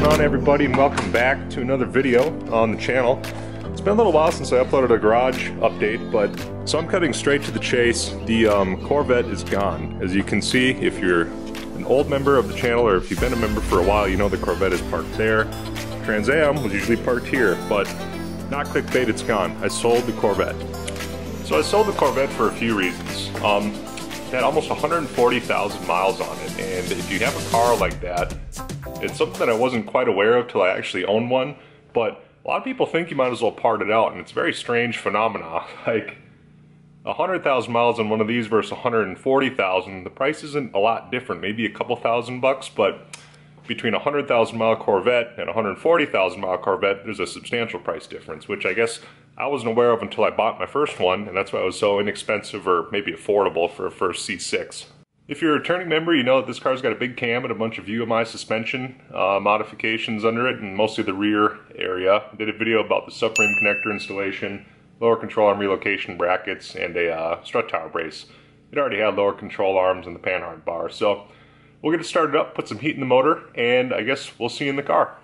going on, everybody, and welcome back to another video on the channel. It's been a little while since I uploaded a garage update, so I'm cutting straight to the chase. The Corvette is gone. As you can see, if you're an old member of the channel or if you've been a member for a while, you know the Corvette is parked there. Trans Am was usually parked here, but not clickbait, it's gone. I sold the Corvette. So I sold the Corvette for a few reasons. It had almost 140,000 miles on it, and if you have a car like that, it's something that I wasn't quite aware of till I actually owned one, but a lot of people think you might as well part it out, and it's a very strange phenomena. Like, 100,000 miles on one of these versus 140,000, the price isn't a lot different, maybe a couple $1,000, but between a 100,000 mile Corvette and a 140,000 mile Corvette, there's a substantial price difference, which I guess I wasn't aware of until I bought my first one, and that's why it was so inexpensive or maybe affordable for a first C6. If you're a returning member, you know that this car's got a big cam and a bunch of UMI suspension modifications under it, and mostly the rear area. I did a video about the subframe connector installation, lower control arm relocation brackets, and a strut tower brace. It already had lower control arms and the panhard bar, so we'll get it started up, put some heat in the motor, and I guess we'll see you in the car.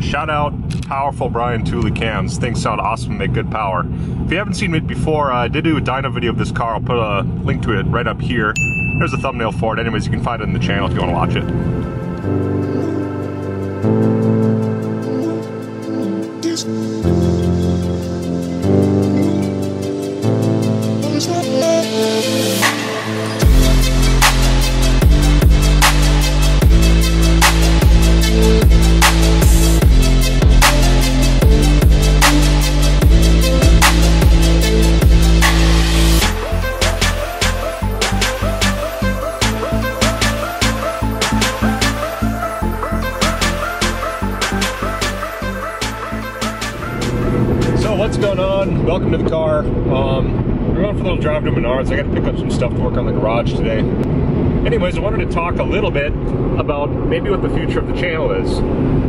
Shout out powerful Brian Tooley cams. Things sound awesome, make good power. If you haven't seen it before, I did do a dyno video of this car. I'll put a link to it right up here. There's a thumbnail for it. Anyways, you can find it in the channel if you want to watch it. What's going on? Welcome to the car. We're going for a little drive to Menards. I got to pick up some stuff to work on the garage today. Anyways, I wanted to talk a little bit about maybe what the future of the channel is.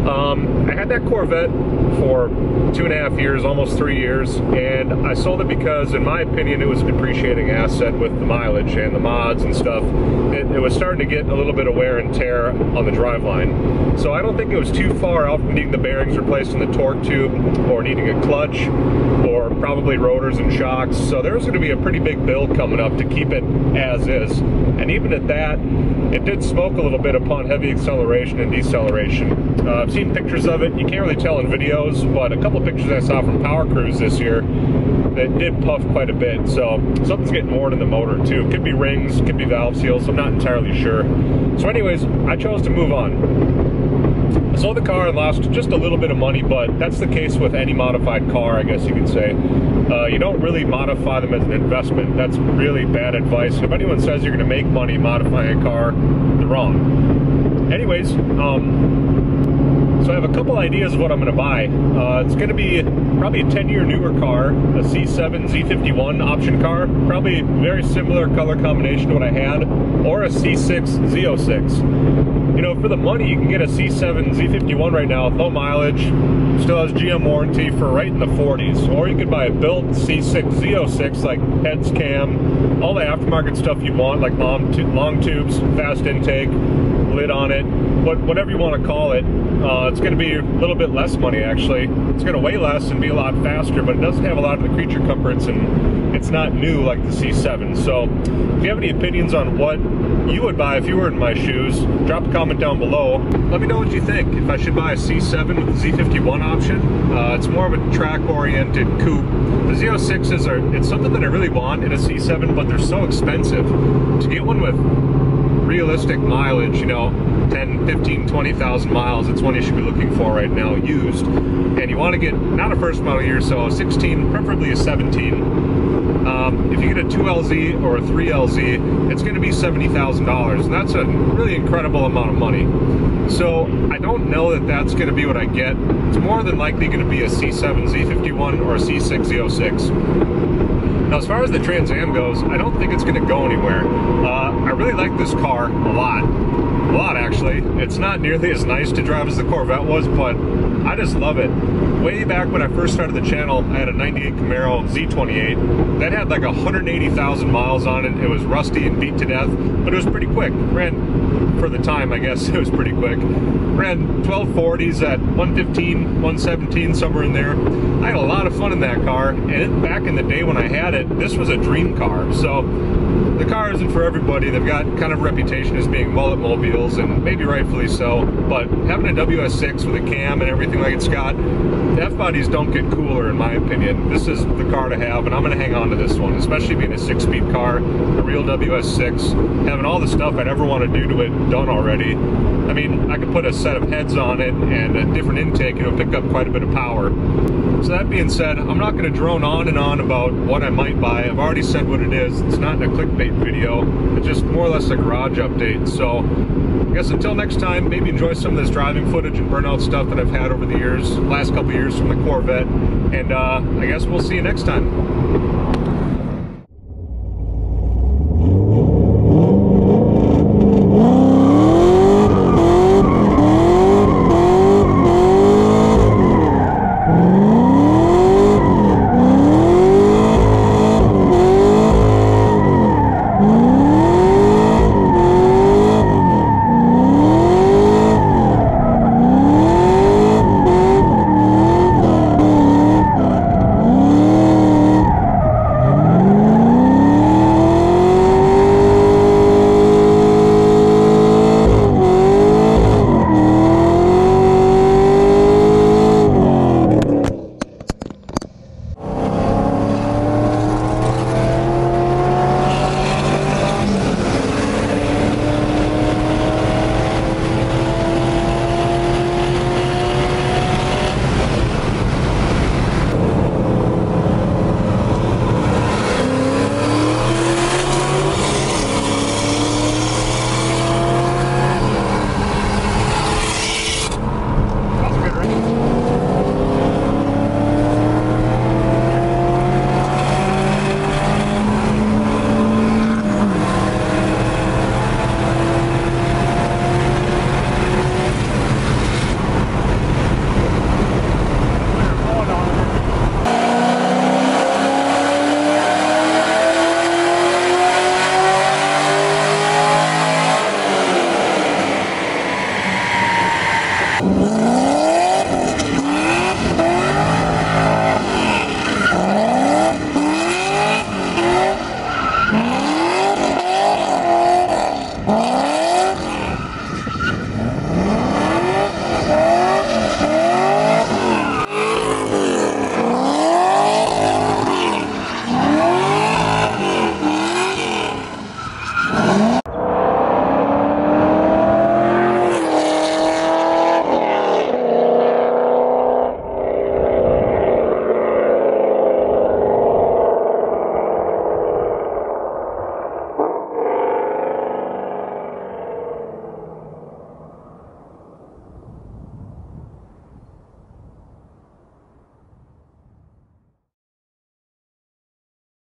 I had that Corvette for 2.5 years, almost 3 years, and I sold it because, in my opinion, it was a depreciating asset with the mileage and the mods and stuff. It was starting to get a little bit of wear and tear on the driveline. So I don't think it was too far out from needing the bearings replaced in the torque tube, or needing a clutch, or probably rotors and shocks. So there was going to be a pretty big bill coming up to keep it as is. And even at that, it did smoke a little bit upon heavy acceleration and deceleration. I've seen pictures of it. You can't really tell in videos, but a couple of pictures I saw from Powercruise this year that did puff quite a bit. So something's getting worn in the motor too. Could be rings, could be valve seals, I'm not entirely sure. So anyways, I chose to move on. I sold the car and lost just a little bit of money, but that's the case with any modified car, I guess you could say. You don't really modify them as an investment. That's really bad advice. If anyone says you're going to make money modifying a car, they're wrong. Anyways, so I have a couple ideas of what I'm going to buy. It's going to be probably a 10-year newer car, a C7 Z51 option car, probably very similar color combination to what I had, or a C6 Z06. You know, for the money, you can get a C7 Z51 right now with low mileage, still has GM warranty for right in the 40s. Or you could buy a built C6 Z06, like heads, cam, all the aftermarket stuff you'd want, like long tubes, fast intake, lid on it, whatever you want to call it. It's going to be a little bit less money, actually. It's going to weigh less and be a lot faster, but it doesn't have a lot of the creature comforts, and it's not new like the C7. So if you have any opinions on what you would buy if you were in my shoes, drop a comment down below. Let me know what you think. If I should buy a C7 with the Z51 option, it's more of a track-oriented coupe. The Z06s are, it's something that I really want in a C7, but they're so expensive. To get one with realistic mileage, you know, 10, 15, 20,000 miles, it's one you should be looking for right now, used. And you want to get, not a first model year, so a 16, preferably a 17. If you get a 2LZ or a 3LZ, it's going to be $70,000, and that's a really incredible amount of money. So I don't know that that's going to be what I get. It's more than likely going to be a C7 Z51 or a C6 Z06. Now, as far as the Trans Am goes, I don't think it's going to go anywhere. I really like this car a lot actually. It's not nearly as nice to drive as the Corvette was, but I just love it. Way back when I first started the channel, I had a 98 Camaro Z28 that had like 180,000 miles on it. It was rusty and beat to death, but it was pretty quick. Ran, for the time, I guess, it was pretty quick. Ran 1240s at 115, 117, somewhere in there. I had a lot of fun in that car, and back in the day when I had it, this was a dream car. So the car isn't for everybody. They've got kind of a reputation as being mullet mobiles, and maybe rightfully so, but having a WS6 with a cam and everything like it's got, the F-bodies don't get cooler in my opinion. This is the car to have, and I'm going to hang on to this one, especially being a 6-speed car, a real WS6, having all the stuff I'd ever want to do to it done already. I mean, I could put a set of heads on it and a different intake, and it'll pick up quite a bit of power. So that being said, I'm not going to drone on and on about what I might buy. I've already said what it is. It's not in a clickbait video. It's just more or less a garage update. So I guess until next time, maybe enjoy some of this driving footage and burnout stuff that I've had over the years, last couple years from the Corvette. And I guess we'll see you next time.